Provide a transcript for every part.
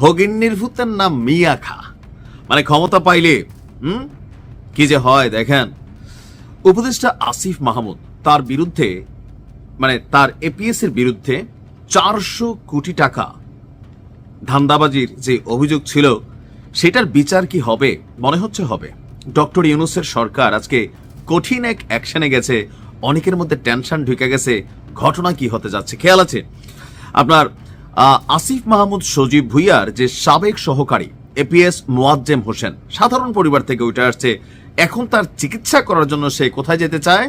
হগিন্নির ভূতের নাম মিয়া খা, মানে ক্ষমতা পাইলে কি যে হয় দেখেন। উপদেষ্টা আসিফ মাহমুদ তার বিরুদ্ধে, মানে তার এপিএস এর বিরুদ্ধে 400 কোটি টাকা ধান্দাবাজির যে অভিযোগ ছিল, সেটার বিচার কি হবে? মনে হচ্ছে হবে। ডক্টর ইউনূসের সরকার আজকে কঠিন এক অ্যাকশনে গেছে, অনেকের মধ্যে টেনশন ঢুকে গেছে। ঘটনা কি হতে যাচ্ছে খেয়াল আছে আপনার? আসিফ মাহমুদ সজীব ভুইয়ার যে সাবেক সহকারী এপিএস মোয়াজ্জেম হোসেন, সাধারণ পরিবার থেকে উঠে আসছে। এখন তার চিকিৎসা করার জন্য সে কোথায় যেতে চায়?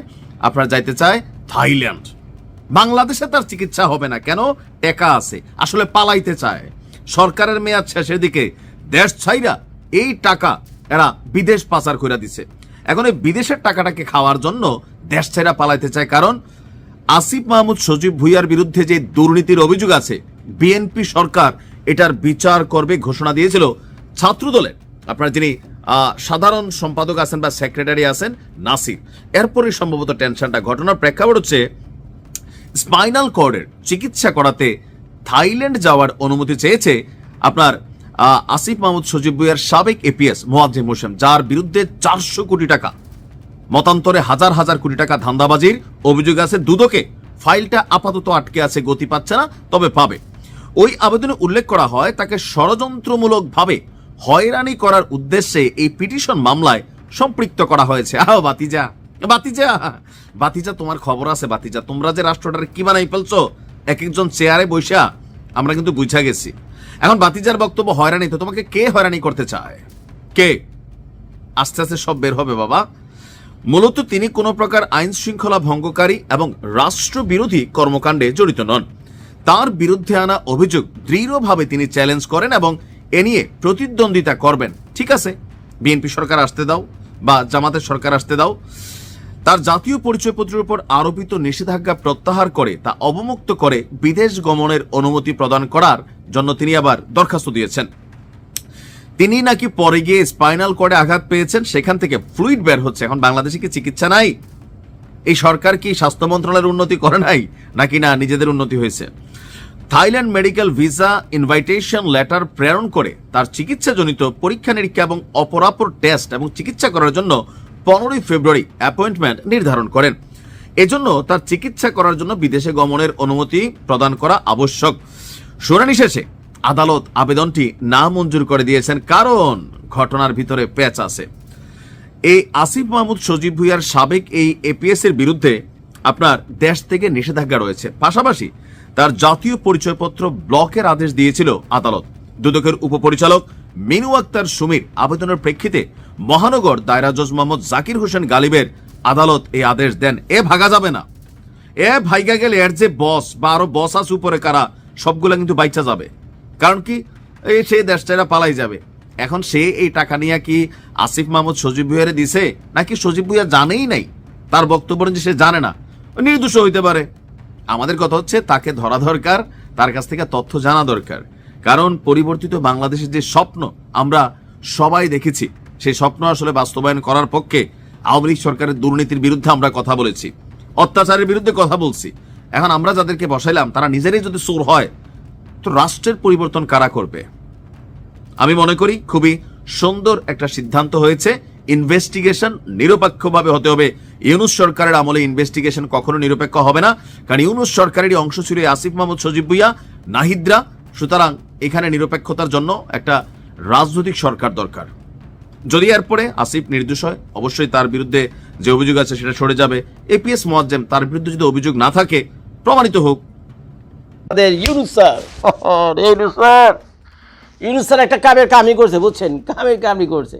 আপনার যাইতে চায় থাইল্যান্ড। বাংলাদেশে তার চিকিৎসা হবে না, কেন? টাকা আছে। আসলে পালাইতে চায়। সরকারের মেয়াদ শেষের দিকে দেশ ছাইরা এই টাকা এরা বিদেশ পাচার করে দিছে। এখন এই বিদেশের টাকাটাকে খাওয়ার জন্য দেশ ছাইরা পালাইতে চায়। কারণ আসিফ মাহমুদ সজীব ভুইয়ার বিরুদ্ধে যে দুর্নীতির অভিযোগ আছে, বিএনপি সরকার এটার বিচার করবে ঘোষণা দিয়েছিল ছাত্রদলের আপনার যিনি সাধারণ সম্পাদক আছেন বা সেক্রেটারি আছেন নাসির। এরপরে সম্ভবত টেনশনটা, ঘটনার প্রেক্ষাপট হচ্ছে স্পাইনাল কর্ডের চিকিৎসা করাতে থাইল্যান্ড যাওয়ার অনুমতি চেয়েছে আপনার আসিফ মাহমুদ সজীব ভুইয়ার সাবেক এপিএস মোয়াজ্জেম হোসেন, যার বিরুদ্ধে 400 কোটি টাকা, মতান্তরে হাজার হাজার কোটি টাকা ধান্দাবাজির অভিযোগ আছে দুদকে। ফাইলটা আপাতত আটকে আছে, গতি পাচ্ছে না, তবে পাবে। ওই আবেদনে উল্লেখ করা হয় তাকে ষড়যন্ত্রমূলকভাবে হয়রানি করার উদ্দেশ্যে এই পিটিশন মামলায় সম্পৃক্ত করা হয়েছে। বাতিজা বাতিজা বাতিজা, তোমার খবর আছে বাতিজা? তোমরা যে রাষ্ট্রটার কি বানাই ফেলছো এক একজন চেয়ারে বৈশা, আমরা কিন্তু বুঝা গেছি। এখন বাতিজার বক্তব্য হয়রানি, তো তোমাকে কে হয়রানি করতে চায়? কে? আস্তে আস্তে সব বের হবে বাবা। মূলত তিনি কোনো প্রকার আইন শৃঙ্খলা ভঙ্গকারী এবং রাষ্ট্রবিরোধী কর্মকাণ্ডে জড়িত নন। তার বিরুদ্ধে আনা অভিযোগ দৃঢ়ভাবে তিনি চ্যালেঞ্জ করেন এবং এ নিয়ে প্রতিদ্বন্দ্বিতা করবেন। ঠিক আছে, বিএনপি সরকার আসতে দাও বা জামাতের সরকার আসতে দাও। তার জাতীয় পরিচয়পত্রের উপর আরোপিত নিষেধাজ্ঞা প্রত্যাহার করে তা অবমুক্ত করে বিদেশ গমনের অনুমতি প্রদান করার জন্য তিনি আবার দরখাস্ত দিয়েছেন। তিনি নাকি পরে গিয়ে স্পাইনাল কর্ডে আঘাত পেয়েছেন, সেখান থেকে ফ্লুইড বের হচ্ছে। এখন বাংলাদেশে কি চিকিৎসা নাই? এই সরকার কি স্বাস্থ্য মন্ত্রণালয়ের উন্নতি করে নাই, নাকি না নিজেদের উন্নতি হয়েছে? Thailand medical visa invitation letter প্রেরণ করে তার চিকিৎসাজনিত পরীক্ষা নিরীক্ষা এবং অপরাপর টেস্ট এবং চিকিৎসা করার জন্য 15 ফেব্রুয়ারি অ্যাপয়েন্টমেন্ট নির্ধারণ করেন। এজন্য তার চিকিৎসা করার জন্য বিদেশে গমনের অনুমতি প্রদান করা আবশ্যক। শুনানি শেষে আদালত আবেদনটি না মঞ্জুর করে দিয়েছেন, কারণ ঘটনার ভিতরে প্যাচ আছে। এই আসিফ মাহমুদ সজীব ভুইয়ার সাবেক এই এপিএস এর বিরুদ্ধে আপনার দেশ থেকে নিষেধাজ্ঞা রয়েছে। পাশাপাশি তার জাতীয় পরিচয়পত্র ব্লকের আদেশ দিয়েছিল আদালত। দুদকের উপপরিচালক মিনু আক্তার সুমির আবেদনের প্রেক্ষিতে মহানগর দায়রা জজ মোহাম্মদ জাকির হোসেন গালিবের আদালত এই আদেশ দেন, এ ভাগা যাবে না। এ ভাইগা গেলে এর যে বস বা আরো বস আছে উপরে কারা, সবগুলা কিন্তু বাইচা যাবে। কারণ কি, এই সে দেশটা পালাই যাবে। এখন সে এই টাকা নিয়ে কি আসিফ মাহমুদ সজীব ভুইয়ারে দিছে, নাকি সজীব ভুইয়া জানেই নাই? তার বক্তব্য যে সে জানে না, নির্দোষ হইতে পারে। আমাদের কথা হচ্ছে তাকে ধরা দরকার, তার কাছ থেকে তথ্য জানা দরকার। কারণ পরিবর্তিত বাংলাদেশের যে স্বপ্ন আমরা সবাই দেখেছি, সেই স্বপ্ন আসলে বাস্তবায়ন করার পক্ষে আওয়ামী লীগ সরকারের দুর্নীতির বিরুদ্ধে আমরা কথা বলেছি, অত্যাচারের বিরুদ্ধে কথা বলছি। এখন আমরা যাদেরকে বসাইলাম তারা নিজেরাই যদি চোর হয়, তো রাষ্ট্রের পরিবর্তন কারা করবে? আমি মনে করি খুবই সুন্দর একটা সিদ্ধান্ত হয়েছে। ইনভেস্টিগেশন নিরপেক্ষভাবে হতে হবে। ইউনূস সরকারের আমলে ইনভেস্টিগেশন কখনো নিরপেক্ষ হবে না, কারণ ইউনূস সরকারেরই অংশ ছিল আসিফ মাহমুদ সজীব ভুইয়া, নাহিদরা। সুতরাং এখানে নিরপেক্ষতার জন্য একটা রাজনৈতিক সরকার দরকার। যদি এরপরে আসিফ নির্দোষ হয়, অবশ্যই তার বিরুদ্ধে যে অভিযোগ আছে সেটা সরে যাবে। এপিএস মোয়াজ্জেম, তার বিরুদ্ধে যদি অভিযোগ না থাকে, প্রমাণিত হোক। ইউনূস স্যার একটা কামই করছে, বুঝছেন, কামই করছে।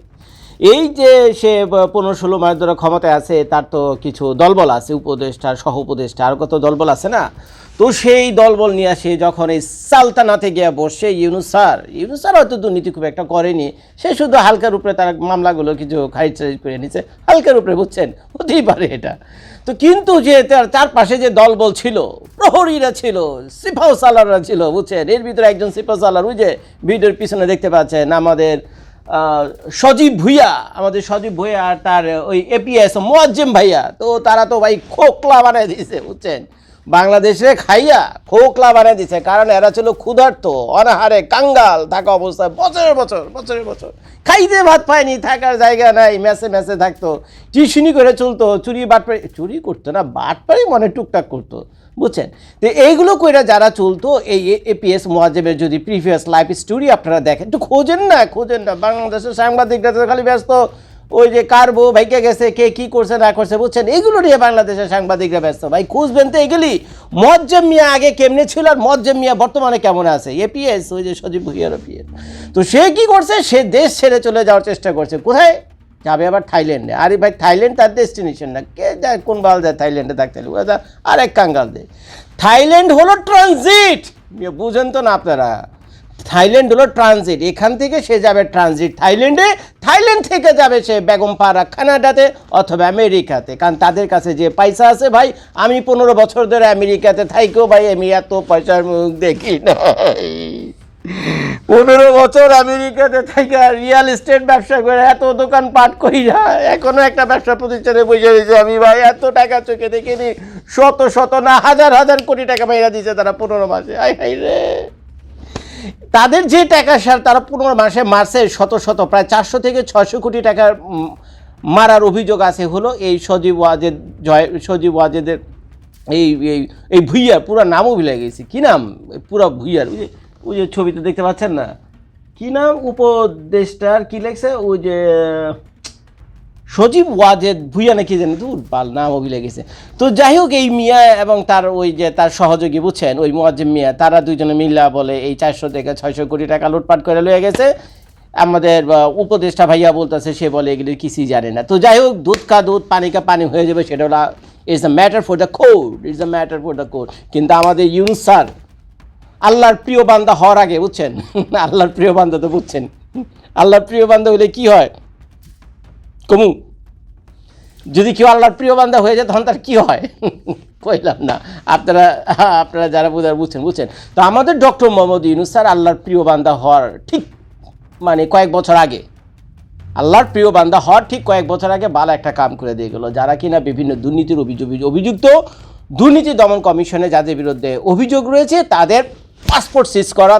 এই যে সে 15-16 মাস ধরে ক্ষমতায় আছে, তার তো কিছু দলবল আছে, উপদেষ্টা সহ উপদেষ্টা আর কত দলবল আছে না? তো সেই দলবল নিয়ে আসে যখন এই সালতানাতে গিয়ে বসে ইউনূস স্যার হয়তো দুর্নীতি খুব একটা করেনি, সে শুধু হালকার উপরে তার মামলাগুলো কিছু খারিজ করে নিচ্ছে, হালকার উপরে, বুঝছেন, হতেই পারে এটা। তো কিন্তু যে তার চারপাশে যে দলবল ছিল, প্রহরীরা ছিল, সিপাহ সালাররা ছিল, বুঝছেন, এর ভিতরে একজন সিপাহ সালার, ওই যে ভিডিওর পিছনে দেখতে পাচ্ছেন আমাদের সজীব ভুইয়া আর তার ওই এপিএস মোয়াজ্জেম ভাইয়া, তো তারা তো ভাই খোকলা বানায় দিয়েছে, বুঝছেন, বাংলাদেশে খাইয়া খোকলা বানিয়ে দিছে, কারণ এরা ছিল ক্ষুধার্ত, অনাহারে কাঙ্গাল থাকা অবস্থায় বছরের বছর খাইতে ভাত পায়নি, থাকার জায়গা নাই, মেসে মেসে থাকতো, টিউশনি করে চলতো, চুরি করতো না, বাটপাড়ি মনে টুকটাক করতো, বুঝছেন। তো এইগুলো কইরা যারা চলতো, এই এপিএস মোয়াজ্জেমের যদি প্রিভিয়াস লাইফ স্টোরি আপনারা দেখেন, একটু খোঁজেন না। বাংলাদেশের সাংবাদিকরা তো খালি ব্যস্ত ওই যে কার বউ ভাইকে গেছে, কে কি করছে না করছে, বুঝছেন, এগুলো নিয়ে বাংলাদেশের সাংবাদিকরা ব্যস্ত। ভাই খুঁজবেন তো এগুলি। মোয়াজ্জেম মিয়া আগে কেমনে ছিল আর মোয়াজ্জেম মিয়া বর্তমানে কেমন আছে, এপিএস ওই যে সজীব ভুইয়ার এপিএস। তো সে কি করছে, সে দেশ ছেড়ে চলে যাওয়ার চেষ্টা করছে। কোথায় যাবে? আবার থাইল্যান্ডে। আরে ভাই থাইল্যান্ড তার ডেস্টিনেশন না, কে যায় কোন বাল যায় থাইল্যান্ডে থাকতে, আরেক কাঙ্গাল দেয়। থাইল্যান্ড হলো ট্রানজিট, বুঝেন তো না আপনারা। থাইল্যান্ড হলো ট্রানজিট, এখান থেকে সে যাবে ট্রানজিট থাইল্যান্ডে, থাইল্যান্ড থেকে যাবে সে বেগমপাড়া কানাডাতে অথবা আমেরিকাতে, কারণ তাদের কাছে যে পয়সা আছে ভাই। আমি 15 বছর ধরে আমেরিকাতে থাইকেও ভাই আমি এত পয়সার মুখ দেখি না। 15 বছর আমেরিকাতে থেকে রিয়েল এস্টেট ব্যবসা করে এত দোকান পাট করি না, এখনো একটা ব্যবসা প্রতিষ্ঠানে বসে রয়েছে আমি ভাই, এত টাকা চোখে দেখিনি, শত না হাজার কোটি টাকা বাইরা দিচ্ছে তারা 15 মাসে। হাই রে, তাদের যে টাকা সার তারা 15 মাসে মারছে শত প্রায় 400 থেকে 600 কোটি টাকার মারার অভিযোগ আছে হলো এই সজীব ওয়াজেদের এই ভুইয়ার পুরো নামও ভুলে গেছি, কি নাম পুরো ভুইয়ার, ওই যে ছবিতে দেখতে পাচ্ছেন না, কি নাম উপদেষ্টার কি লেখছে, ওই যে সজীব ওয়াজেদ ভুইয়া নাকি জানি, দূর বাল নাম অভিলে গেছে। তো যাই হোক, এই মিয়া এবং তার ওই যে তার সহযোগী, বুঝছেন, ওই মোয়াজ্জেম মিয়া, তারা দুইজনে মিল্লা বলে এই 400 থেকে 600 কোটি টাকা লুটপাট করে লয়ে গেছে। আমাদের উপদেষ্টা ভাইয়া বলতেছে সে বলে এগুলি কিছুই জানে না। তো যাই হোক, দুধ কা দুধ পানি কা পানি হয়ে যাবে, সেটা হলো it's a matter for the court. কিন্তু আমাদের ইউনূস স্যার আল্লাহর প্রিয় বান্দা হওয়ার আগে, বুঝছেন, আল্লাহর প্রিয় বান্দা তো বুঝছেন, আল্লাহর প্রিয় বান্দা হলে কি হয় কমু, যদি কেউ আল্লাহর প্রিয় বান্দা হয়ে যায় তখন তার কি হয় কইলাম না, আপনারা যারা বুঝছেন। তো আমাদের ডক্টর মোহাম্মদ ইউনূস স্যার আল্লাহর প্রিয় বান্দা হওয়ার ঠিক মানে কয়েক বছর আগে, কয়েক বছর আগে ভালো একটা কাম করে দিয়ে গেল। যারা কিনা বিভিন্ন দুর্নীতির অভিযুক্ত, দুর্নীতি দমন কমিশনে যাদের বিরুদ্ধে অভিযোগ রয়েছে তাদের পাসপোর্ট সিজ করা,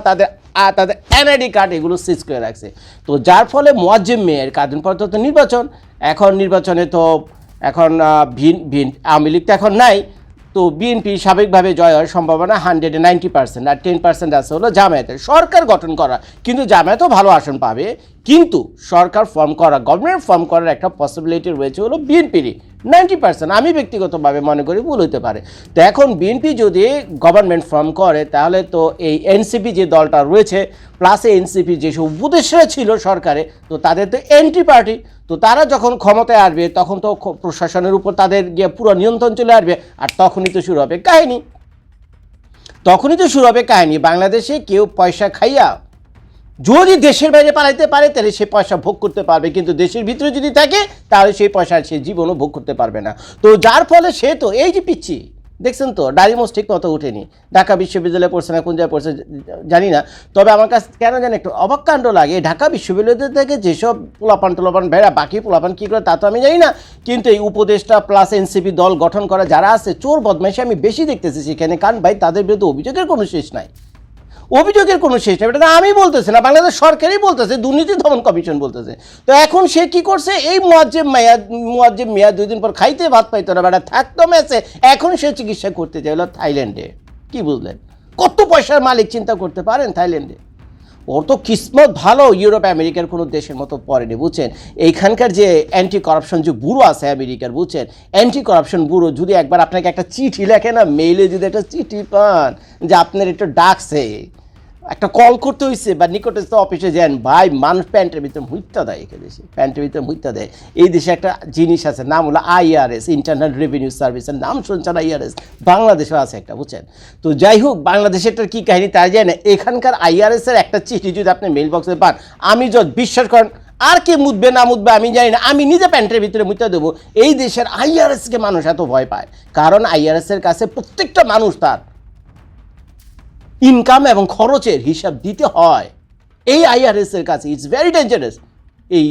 তাদের এনআইডি কার্ড এগুলো সিজ করে রাখছে। তো যার ফলে মোয়াজ্জেম মেয়ের কাদিন পর্যন্ত নির্বাচনে তো এখন আওয়ামী লীগ তো এখন নাই, তো বিএনপি স্বাভাবিকভাবে জয় হওয়ার সম্ভাবনা 190%, আর 10% আছে হলো জামায়াতের। সরকার গঠন করা, কিন্তু জামায়াতও ভালো আসন পাবে, কিন্তু সরকার গভর্নমেন্ট ফর্ম করার একটা পসিবিলিটি রয়েছে হলো বিএনপিরই 90%। আমি ব্যক্তিগতভাবে মনে করি ভুল হতে পারে। তো এখন বিএনপি যদি গভর্নমেন্ট ফর্ম করে তাহলে তো এই এনসিপি যে দলটা রয়েছে প্লাস এনসিপি যেসব উপদেষ্টা ছিল সরকারে, তো তাদের তো এন্টি পার্টি, তো তারা যখন ক্ষমতায় আসবে তখন তো প্রশাসনের উপর তাদের গিয়ে পুরো নিয়ন্ত্রণ চলে আসবে, আর তখনই তো শুরু হবে কাহিনী। বাংলাদেশে কেউ পয়সা খাইয়া যদি দেশের বাইরে পালাইতে পারে তাহলে সে পয়সা ভোগ করতে পারবে, কিন্তু দেশের ভিতরে যদি থাকে তাহলে সেই পয়সা সে জীবনও ভোগ করতে পারবে না। তো যার ফলে সে তো এই যে পিচ্ছি দেখছেন তো, ডালিমোস ঠিক মতো উঠেনি, ঢাকা বিশ্ববিদ্যালয়ে পড়ছে না কোন জায়গায় পড়ছে জানি না, তবে আমার কাছে কেন জানি একটু অবাক কাণ্ড লাগে, ঢাকা বিশ্ববিদ্যালয় থেকে যেসব পোলাপান ভেড়া বাকি পোলাপান কী করে তা তো আমি জানি না, কিন্তু এই উপদেষ্টা প্লাস এনসিপি দল গঠন করা যারা আছে, চোর বদমাইশি আমি বেশি দেখতেছি সেখানে, কারণ ভাই তাদের বিরুদ্ধে অভিযোগের কোনো শেষ নাই, এটা আমি বলতেছি না, বাংলাদেশ সরকারই বলতেছে, দুর্নীতি দমন কমিশন বলতেছে। তো এখন সে কি করছে, এই মোয়াজ্জেম মিয়া 2 দিন পর খাইতে ভাত পাইতো না, বেটা থাকতো মেসে, এখন সে চিকিৎসা করতে চাইল থাইল্যান্ডে। কি বুঝলেন, কত পয়সার মালিক চিন্তা করতে পারেন থাইল্যান্ডে। ওর তো কিসমত ভালো, ইউরোপ আমেরিকার কোনো দেশের মতো পড়েনি, বুঝছেন। এইখানকার যে অ্যান্টি করাপশন যে ব্যুরো আছে আমেরিকার, বুঝছেন, অ্যান্টি করাপশন ব্যুরো যদি একবার আপনাকে একটা চিঠি লেখে না, মেইলে যদি একটা চিঠি পান যে আপনার একটু ডাকছে, একটা কল করতে হয়েছে বা নিকটস্থ অফিসে যান, ভাই মানুষ প্যান্টের ভিতরে মুইত্যা দেয়, এই দেশে একটা জিনিস আছে নাম হলো IRS, ইন্টারনাল রেভিনিউ সার্ভিসের নাম শুনছেন, IRS বাংলাদেশেও আছে একটা, বুঝছেন। তো যাই হোক, বাংলাদেশেরটার কী কাহিনী তাই যায় না, এখানকার IRS-এর একটা চিঠি যদি আপনি মেইল বক্সে পান, আমি যদি বিশ্বাস করেন আর কে মুতবে না মুতবে আমি জানি না, আমি নিজে প্যান্টের ভিতরে মুইত্যা দেবো। এই দেশের IRS-কে মানুষ এত ভয় পায়, কারণ IRS-এর কাছে প্রত্যেকটা মানুষ তার ইনকাম এবং খরচের হিসাব দিতে হয় এই IRS-এর কাছে। It's very dangerous. এই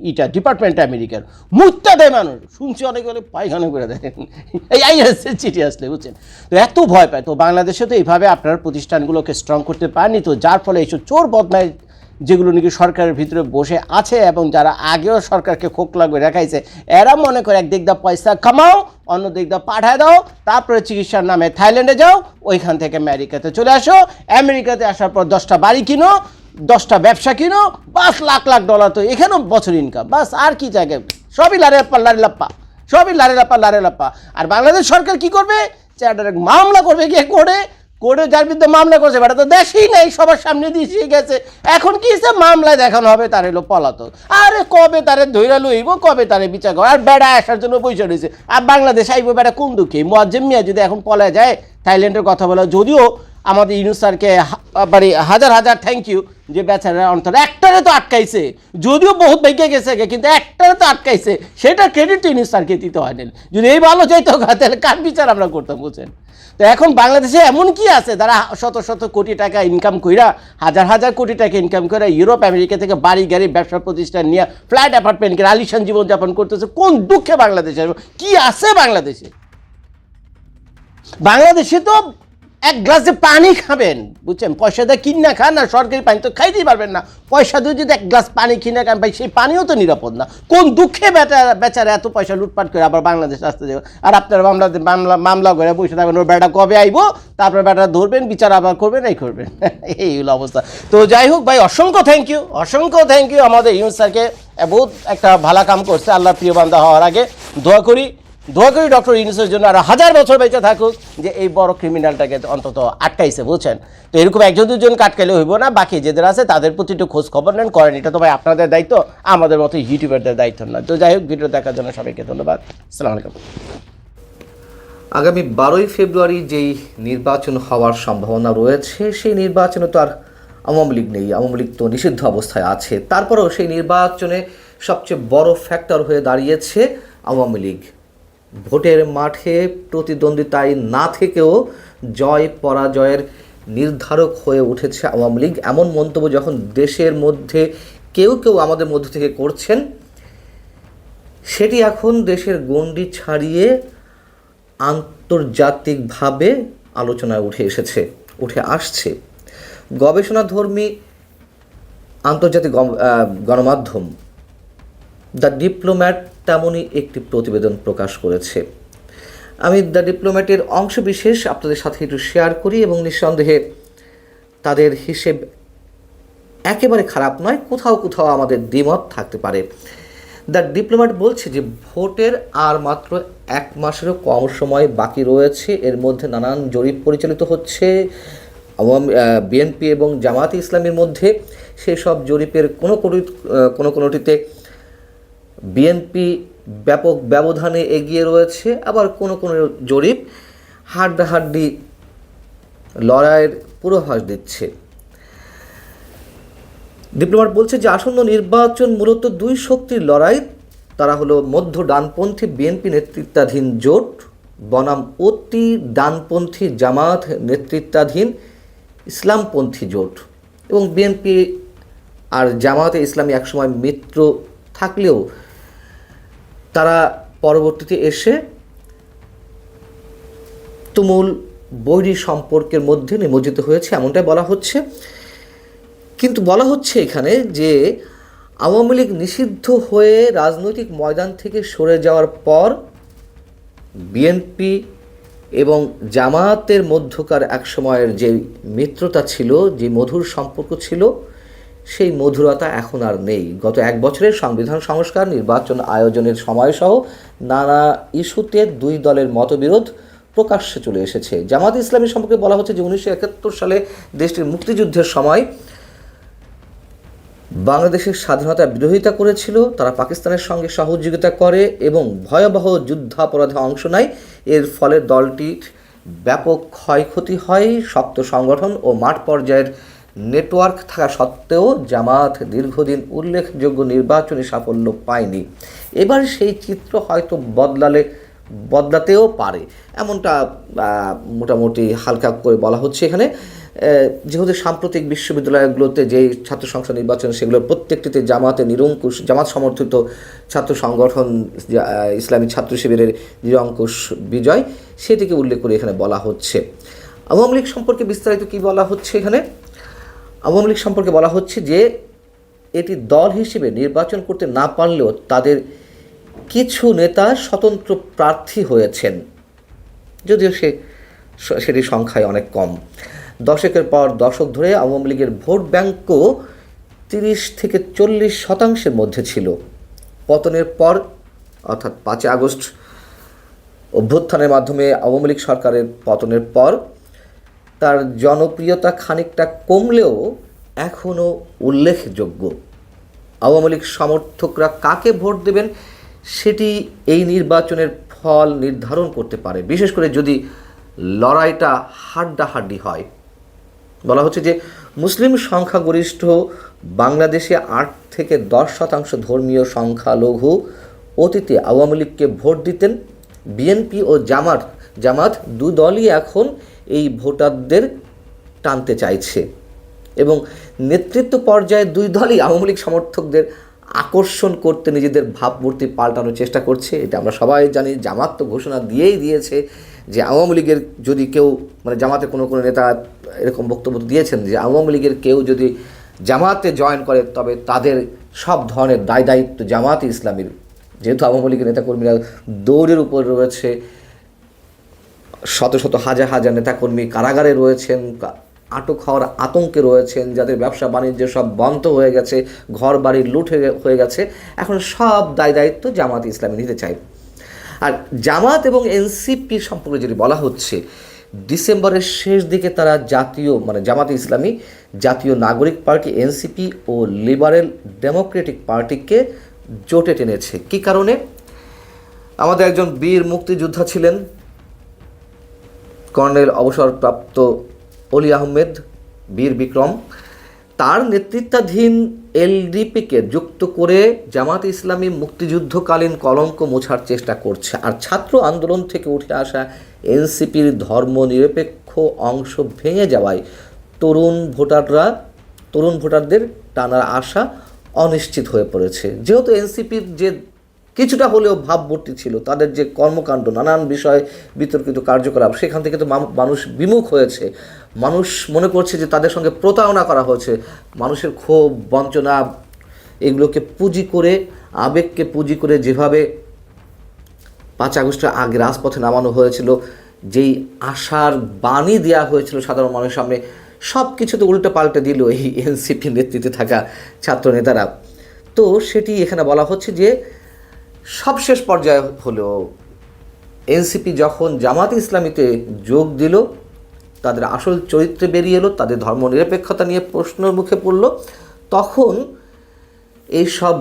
ইটা ডিপার্টমেন্ট আমেরিকার মুত্তা দেয় মানুষ, শুনছি অনেক অনেক পায়খানা করে দেয় এই আইএসের চিঠি আসলে, বুঝছেন? তো এত ভয় পায়। তো বাংলাদেশে তো এইভাবে আপনার প্রতিষ্ঠানগুলোকে স্ট্রং করতে পারেনি, তো যার ফলে এইসব চোর বদমাই যেগুলো নাকি সরকারের ভিতরে বসে আছে এবং যারা আগেও সরকারকে খোকলা করে রাখাইছে, এরা মনে করে একদিক দা পয়সা কামাও, অন্য দিক দা পাঠায় দাও, তারপরে চিকিৎসার নামে থাইল্যান্ডে যাও, ওইখান থেকে আমেরিকাতে চলে আসো, আমেরিকাতে আসার পর 10টা বাড়ি কিনো, 10টা ব্যবসা কিনো, বাস লাখ লাখ ডলার তো এখানেও বছর ইনকাম, বাস আর কি জায়গায়, সবই লারে লাপ্পা, সবই লারে লাপ্পা। আর বাংলাদেশ সরকার কি করবে? মামলা করবে, গিয়ে কোর্টে যার বিরুদ্ধে মামলা করছে বেটা তো দেশেই নেই, সবার সামনে দিয়ে গেছে, এখন কি হিসেবে মামলায় দেখানো হবে তার এলো পলাতক। আরে কবে তারে ধৈরা লইব, কবে তারে বিচার করে, আর বেড়া আসার জন্য পয়সা রয়েছে। আর বাংলাদেশ আইব বেড়া কোন দুঃখে? মুয়াজ্জেম মিয়া যদি এখন পলায় যায়, থাইল্যান্ডের কথা বলা, যদিও আমাদের ইউনূস স্যারকে মানে হাজার হাজার থ্যাংক ইউ যে বেচারা অন্তর একটারে তো আটকাইছে, যদিও বহুত ভেঙে গেছে কিন্তু একটারে তো আটকাইছে, সেটা ক্রেডিট ইউনূস স্যারকে দিতে হয় না। যদি এই ভালো যাইতো তাহলে কার বিচার আমরা করতাম, বুঝছেন? তো এখন বাংলাদেশে এমন কি আছে যারা শত শত কোটি টাকা ইনকাম কইরা, হাজার হাজার কোটি টাকা ইনকাম করে ইউরোপ আমেরিকা থেকে বাড়ি গাড়ি ব্যবসা প্রতিষ্ঠান নিয়ে ফ্ল্যাট অ্যাপার্টমেন্ট করে আলিশান জীবনযাপন করতেছে? কোন দুঃখে বাংলাদেশে কি আছে? বাংলাদেশে তো এক গ্লাসে পানি খাবেন, বুঝছেন, পয়সা দিয়ে কিনা খান, আর সরকারি পানি তো খাইতেই পারবেন না, পয়সা দিয়ে যদি এক গ্লাস পানি কিনে খান ভাই, সেই পানিও তো নিরাপদ না। কোন দুঃখে বেচারা এত পয়সা লুটপাট করে আবার বাংলাদেশ আসতে যাবে, আর আপনারা মামলা করে বসে থাকবেন, ওর বেটা কবে আইব, তারপরে বেটা ধরবেন, বিচার আবার করবেন, এই করবেন এই হলো অবস্থা। তো যাই হোক ভাই, অসংখ্য থ্যাংক ইউ আমাদের ইউনূস স্যারকে, বহুত একটা ভালো কাম করছে। আল্লাহর প্রিয় বান্দা হওয়ার আগে দোয়া করি ডক্টর ইউনূসের জন্য আর 1000 বছর বেঁচে থাকুক, যে এই বড় ক্রিমিনালটাকে অন্তত আটকাইছে, বুঝছেন? তো এরকম একজন দুজন আটকাইলে হইব না, বাকি যাদের আছে তাদের প্রতি একটু খোঁজ খবর নেন, করেন, এটা তো ভাই আপনাদের দায়িত্ব, আমাদের মতো ইউটিউবারদের দায়িত্ব না। তো যাই হোক, ভিডিও দেখার জন্য সবাইকে ধন্যবাদ। আসসালামু আলাইকুম। আগামী 12ই ফেব্রুয়ারি যেই নির্বাচন হওয়ার সম্ভাবনা রয়েছে, সেই নির্বাচনে তো আর আওয়ামী লীগ নেই, আওয়ামী লীগ তো নিষিদ্ধ অবস্থায় আছে। তারপরেও সেই নির্বাচনে সবচেয়ে বড় ফ্যাক্টর হয়ে দাঁড়িয়েছে আওয়ামী লীগ। ভোটের মাঠে প্রতিদ্বন্দ্বিতায় না থেকেও জয় পরাজয়ের নির্ধারক হয়ে উঠেছে আওয়ামী লীগ। এমন মন্তব্য যখন দেশের মধ্যে কেউ আমাদের মধ্য থেকে করছেন, সেটি এখন দেশের গণ্ডি ছাড়িয়ে আন্তর্জাতিকভাবে আলোচনায় উঠে আসছে। গবেষণাধর্মী আন্তর্জাতিক গণমাধ্যম দ্য ডিপ্লোম্যাট তেমনই একটি প্রতিবেদন প্রকাশ করেছে। আমি দ্য ডিপ্লোম্যাটের অংশবিশেষ আপনাদের সাথে একটু শেয়ার করি, এবং নিঃসন্দেহে তাদের হিসেব একেবারে খারাপ নয়, কোথাও আমাদের দ্বিমত থাকতে পারে। দ্য ডিপ্লোম্যাট বলছে যে ভোটের আর মাত্র 1 মাসেরও কম সময় বাকি রয়েছে। এর মধ্যে নানান জরিপ পরিচালিত হচ্ছে বিএনপি এবং জামায়াতে ইসলামীর মধ্যে। সেসব জরিপের কোনোটিতে বিএনপি ব্যাপক ব্যবধানে এগিয়ে রয়েছে, আবার কোনো জরিপ হাড্ডাহাড্ডি লড়াইয়ের পূর্বাভাস দিচ্ছে। ডিপ্লোম্যাট বলছে যে আসন্ন নির্বাচন মূলত 2 শক্তির লড়াই। তারা হলো মধ্য ডানপন্থী বিএনপি নেতৃত্বাধীন জোট বনাম অতি ডানপন্থী জামাত নেতৃত্বাধীন ইসলামপন্থী জোট। এবং বিএনপি আর জামায়াতে ইসলামী একসময় মিত্র থাকলেও তারা পরবর্তীতে এসে তুমুল বৈরী সম্পর্কের মধ্যে নিমজ্জিত হয়েছে, এমনটাই বলা হচ্ছে। কিন্তু বলা হচ্ছে এখানে যে আওয়ামী লীগ নিষিদ্ধ হয়ে রাজনৈতিক ময়দান থেকে সরে যাওয়ার পর বিএনপি এবং জামায়াতের মধ্যকার এক সময়ের যে মিত্রতা ছিল, যে মধুর সম্পর্ক ছিল, সেই মধুরতা এখন আর নেই। গত 1 বছরের সংবিধান সংস্কার, নির্বাচন আয়োজনের সময়সহ নানা ইস্যুতে 2 দলের মতবিরোধ প্রকাশ্যে চলে এসেছে। জামায়াত ইসলামী সম্পর্কে বলা হচ্ছে যে 1971 সালে দেশটির মুক্তিযুদ্ধের সময় বাংলাদেশের স্বাধীনতার বিরোধিতা করেছিল। তারা পাকিস্তানের সঙ্গে সহযোগিতা করে এবং ভয়াবহ যুদ্ধাপরাধে অংশ নেয়। এর ফলে দলটির ব্যাপক ক্ষয়ক্ষতি হয়। শক্ত সংগঠন ও মাঠ পর্যায়ের নেটওয়ার্ক থাকা সত্ত্বেও জামায়াত দীর্ঘদিন উল্লেখযোগ্য নির্বাচনী সাফল্য পায়নি। এবার সেই চিত্র হয়তো বদলাতেও পারে, এমনটা মোটামুটি হালকা করে বলা হচ্ছে এখানে। যেহেতু সাম্প্রতিক বিশ্ববিদ্যালয়গুলোতে যেই ছাত্র সংসদ নির্বাচন, সেগুলোর প্রত্যেকটিতে জামাতে নিরঙ্কুশ, জামাত সমর্থিত ছাত্র সংগঠন ইসলামী ছাত্র শিবিরের নিরঙ্কুশ বিজয়, সেটিকে উল্লেখ করে এখানে বলা হচ্ছে। আওয়ামী লীগ সম্পর্কে বিস্তারিত কী বলা হচ্ছে এখানে? আওয়ামী লীগ সম্পর্কে বলা হচ্ছে যে এটি দল হিসেবে নির্বাচন করতে না পারলেও তাদের কিছু নেতা স্বতন্ত্র প্রার্থী হয়েছেন, যদিও সেটির সংখ্যায় অনেক কম। দশকের পর দশক ধরে আওয়ামী লীগের ভোট ব্যাংকও 30 থেকে 40% মধ্যে ছিল। পতনের পর অর্থাৎ 5 আগস্ট অভ্যুত্থানের মাধ্যমে আওয়ামী লীগ সরকারের পতনের পর তার জনপ্রিয়তা খানিকটা কমলেও এখনও উল্লেখযোগ্য। আওয়ামী লীগ সমর্থকরা কাকে ভোট দেবেন সেটি এই নির্বাচনের ফল নির্ধারণ করতে পারে, বিশেষ করে যদি লড়াইটা হাড্ডাহাড্ডি হয়। বলা হচ্ছে যে মুসলিম সংখ্যাগরিষ্ঠ বাংলাদেশে 8 থেকে 10% ধর্মীয় সংখ্যালঘু অতীতে আওয়ামী লীগকে ভোট দিতেন। বিএনপি ও জামাত দু দলই এখন এই ভোটারদের টানতে চাইছে এবং নেতৃত্ব পর্যায়ে দুই দলই আওয়ামী লীগ সমর্থকদের আকর্ষণ করতে নিজেদের ভাবমূর্তি পাল্টানোর চেষ্টা করছে। এটা আমরা সবাই জানি। জামাত তো ঘোষণা দিয়েছে যে আওয়ামী লীগের যদি কেউ, মানে জামাতের কোনো নেতা এরকম বক্তব্য দিয়েছেন যে আওয়ামী লীগের কেউ যদি জামাতে জয়েন করে তবে তাদের সব ধরনের দায়িত্ব জামাতে ইসলামীর। যেহেতু আওয়ামী লীগের নেতাকর্মীরা দৌড়ের উপর রয়েছে, শত শত হাজার নেতাকর্মী কারাগারে রয়েছেন, আটক হওয়ার আতঙ্কে রয়েছেন, যাদের ব্যবসা বাণিজ্য সব বন্ধ হয়ে গেছে, ঘর বাড়ি লুট হয়ে গেছে, এখন সব দায়িত্ব জামাত ইসলামী নিতে চায়। আর জামাত এবং এনসিপি সম্পর্কে যদি বলা হচ্ছে, ডিসেম্বরের শেষ দিকে তারা জামাত ইসলামী জাতীয় নাগরিক পার্টি এনসিপি ও লিবারেল ডেমোক্রেটিক পার্টিকে জোটে টেনেছে। কী কারণে? আমাদের একজন বীর মুক্তিযোদ্ধা ছিলেন কর্নেল অবসরপ্রাপ্ত অলি আহমেদ বীর বিক্রম, তার নেতৃত্বাধীন এলডিপিকে যুক্ত করে জামাত ইসলামী মুক্তিযুদ্ধকালীন কলঙ্ক মোছার চেষ্টা করছে। আর ছাত্র আন্দোলন থেকে উঠে আসা এনসিপির ধর্মনিরপেক্ষ অংশ ভেঙে যাওয়ায় তরুণ ভোটারদের টানার আশা অনিশ্চিত হয়ে পড়েছে। যেহেতু এনসিপির যে কিছুটা হলেও ভাবমূর্তি ছিল, তাদের যে কর্মকাণ্ড, নানান বিষয়ে বিতর্কিত কার্যকলাপ, সেখান থেকে তো মানুষ বিমুখ হয়েছে। মানুষ মনে করছে যে তাদের সঙ্গে প্রতারণা করা হয়েছে। মানুষের ক্ষোভ, বঞ্চনা, এগুলোকে পুঁজি করে, আবেগকে পুঁজি করে যেভাবে 5 আগস্টের আগে রাজপথে নামানো হয়েছিল, যেই আশার বাণী দেওয়া হয়েছিল সাধারণ মানুষের সামনে, সব কিছু তো উল্টে পাল্টে দিল এই এনসিপি নেতৃত্বে থাকা ছাত্র নেতারা। তো সেটি এখানে বলা হচ্ছে যে সবশেষ পর্যায়ে হলো এনসিপি যখন জামাত ইসলামীতে যোগ দিল, তাদের আসল চরিত্রে বেরিয়ে এলো, তাদের ধর্মনিরপেক্ষতা নিয়ে প্রশ্নের মুখে পড়ল, তখন এই সব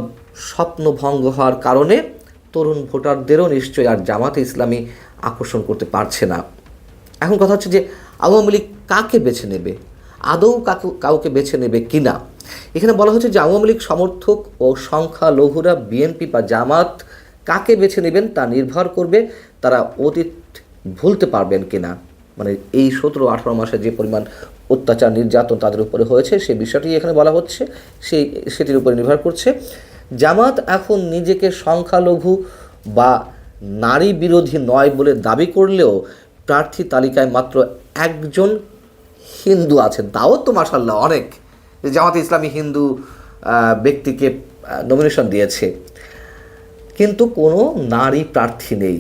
স্বপ্ন ভঙ্গ হওয়ার কারণে তরুণ ভোটারদেরও নিশ্চয়ই আর জামাতে ইসলামী আকর্ষণ করতে পারছে না। এখন কথা হচ্ছে যে আওয়ামী লীগ কাকে বেছে নেবে, আদৌ কাউকে বেছে নেবে কি না। এখানে বলা হচ্ছে যে আওয়ামী লীগ সমর্থক ও সংখ্যালঘুরা বিএনপি বা জামাত কাকে বেছে নেবেন তা নির্ভর করবে তারা অতীত ভুলতে পারবেন কিনা। মানে এই 17-18 মাসে যে পরিমাণ অত্যাচার নির্যাতন তাদের উপরে হয়েছে, সেই বিষয়টি এখানে বলা হচ্ছে, সেটির উপরে নির্ভর করছে। জামাত এখন নিজেকে সংখ্যালঘু বা নারী বিরোধী নয় বলে দাবি করলেও প্রার্থী তালিকায় মাত্র একজন হিন্দু আছেন। তাও তো মাশাআল্লাহ অনেক, জামাতে ইসলামী হিন্দু ব্যক্তিকে নমিনেশন দিয়েছে, কিন্তু কোনো নারী প্রার্থী নেই।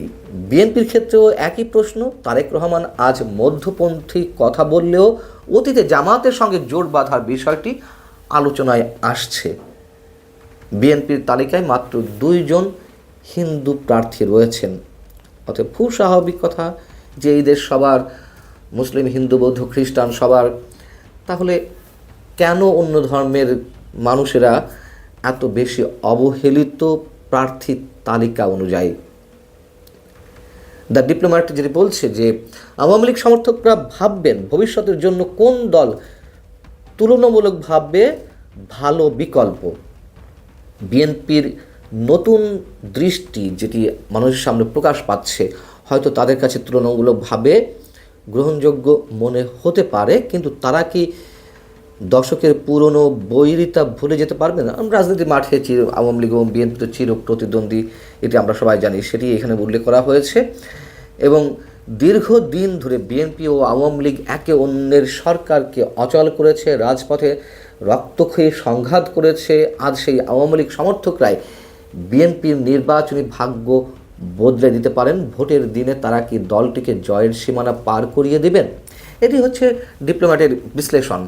বিএনপির ক্ষেত্রেও একই প্রশ্ন। তারেক রহমান আজ মধ্যপন্থী কথা বললেও অতীতে জামাতের সঙ্গে জোট বাঁধার বিষয়টি আলোচনায় আসছে। বিএনপির তালিকায় মাত্র 2 জন হিন্দু প্রার্থী রয়েছেন। অতএব খুব স্বাভাবিক কথা যে এই দেশ সবার, মুসলিম, হিন্দু, বৌদ্ধ, খ্রিস্টান সবার, তাহলে কেন অন্য ধর্মের মানুষেরা এত বেশি অবহেলিত প্রার্থী তালিকা অনুযায়ী? দ্য ডিপ্লোম্যাট যেটি বলছে যে আওয়ামী লীগ সমর্থকরা ভাববেন ভবিষ্যতের জন্য কোন দল তুলনামূলকভাবে ভালো বিকল্প। বিএনপির নতুন দৃষ্টি যেটি মানুষের সামনে প্রকাশ পাচ্ছে, হয়তো তাদের কাছে তুলনামূলকভাবে গ্রহণযোগ্য মনে হতে পারে, কিন্তু তারা কি দশকের পুরনো বৈরিতা ভুলে যেতে পারবে না? রাজনীতি মাঠে আওয়ামী লীগ এবং বিএনপি তো চির প্রতিদ্বন্দ্বী, এটি আমরা সবাই জানি, সেটি এখানে উল্লেখ করা হয়েছে। এবং দীর্ঘদিন ধরে বিএনপি ও আওয়ামী লীগ একে অন্যের সরকারকে অচল করেছে, রাজপথে রক্তক্ষয়ী সংঘাত করেছে। আজ সেই আওয়ামী লীগ সমর্থকরাই বিএনপির নির্বাচনী ভাগ্য বদলে দিতে পারেন। ভোটের দিনে তারা কি দলটিকে জয়ের সীমানা পার করিয়ে দেবেন? এটি হচ্ছে ডিপ্লোম্যাটের বিশ্লেষণ।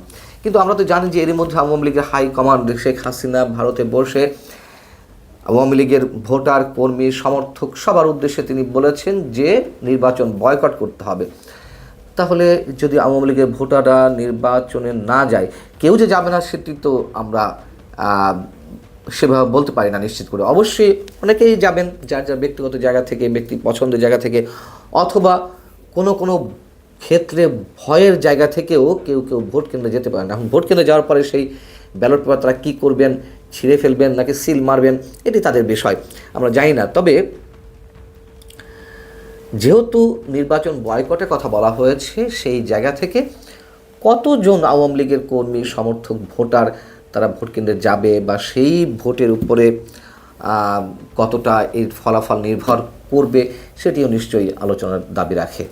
কিন্তু আমরা তো জানি যে এরই মধ্যে আওয়ামী লীগের হাইকমান্ড শেখ হাসিনা ভারতে বসে আওয়ামী লীগের ভোটার, কর্মী, সমর্থক সবার উদ্দেশ্যে তিনি বলেছেন যে নির্বাচন বয়কট করতে হবে। তাহলে যদি আওয়ামী লীগের ভোটাররা নির্বাচনে না যায়, কেউ যে যাবে না সেটি তো আমরা সেভাবে বলতে পারি না নিশ্চিত করে। অবশ্যই অনেকেই যাবেন যার যার ব্যক্তিগত জায়গা থেকে, ব্যক্তি পছন্দের জায়গা থেকে, অথবা কোনো কোনো ক্ষেত্রে ভয়ের জায়গা থেকেও কেউ কেউ ভোট কেন্দ্রে যেতে পারেন। এখন ভোট কেন্দ্রে যাওয়ার পরে সেই ব্যালট পেপার তারা কী করবেন, ছিঁড়ে ফেলবেন নাকি সিল মারবেন, এটি তাদের বিষয়, আমরা জানি না। তবে যেহেতু নির্বাচন বয়কটের কথা বলা হয়েছে, সেই জায়গা থেকে কতজন আওয়ামী লীগের কর্মী, সমর্থক, ভোটার তারা ভোট কেন্দ্রে যাবে বা সেই ভোটের উপরে কতটা এর ফলাফল নির্ভর করবে, সেটিও নিশ্চয়ই আলোচনার দাবি রাখে।